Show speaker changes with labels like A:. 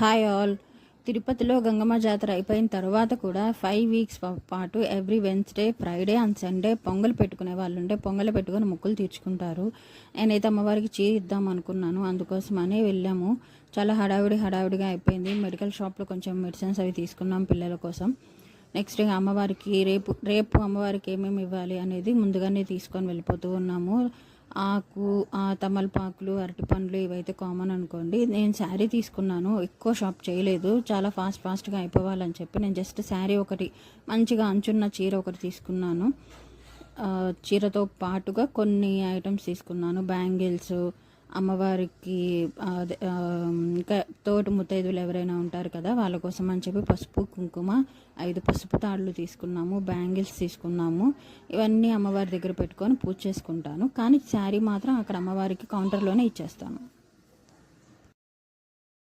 A: Hi all. తిరుపతిలో గంగమ్మ జాతర అయిపోయిన తర్వాత కూడా 5 వీక్స్ పాటు every Wednesday, Friday and Sunday pongal పెట్టుకునే వాళ్ళు ఉంటే పొంగల్ పెట్టుకొని మొక్కులు తీర్చుకుంటారు. నేనైతే అమ్మవారికి చీర ఇద్దాం అనుకున్నాను, అందుకోసమనే వెళ్ళాము. చాలా హడావిడిగా అయిపోయింది. మెడికల్ షాప్లో కొంచెం మెడిసిన్స్ అవి తీసుకున్నాం పిల్లల కోసం. నెక్స్ట్ అమ్మవారికి రేపు అమ్మవారికి ఏమేమి ఇవ్వాలి అనేది ముందుగానే తీసుకొని వెళ్ళిపోతూ ఉన్నాము. ఆకు, తమలపాకులు, అరటిపండ్లు ఇవైతే కామన్ అనుకోండి. నేను శారీ తీసుకున్నాను, ఎక్కువ షాప్ చేయలేదు, చాలా ఫాస్ట్గా అయిపోవాలని చెప్పి నేను జస్ట్ శారీ ఒకటి, మంచిగా అంచున్న చీర ఒకటి తీసుకున్నాను. చీరతో పాటుగా కొన్ని ఐటమ్స్ తీసుకున్నాను, బ్యాంగిల్స్, అమ్మవారికి ఇంకా తోటి ముత్తైదువులు ఎవరైనా ఉంటారు కదా వాళ్ళ కోసం అని చెప్పి పసుపు కుంకుమ 5 పసుపు తాళ్ళు తీసుకున్నాము, బ్యాంగిల్స్ తీసుకున్నాము. ఇవన్నీ అమ్మవారి దగ్గర పెట్టుకొని పూజ చేసుకుంటాను. కానీ శారీ మాత్రం అక్కడ అమ్మవారికి కౌంటర్లోనే ఇచ్చేస్తాను.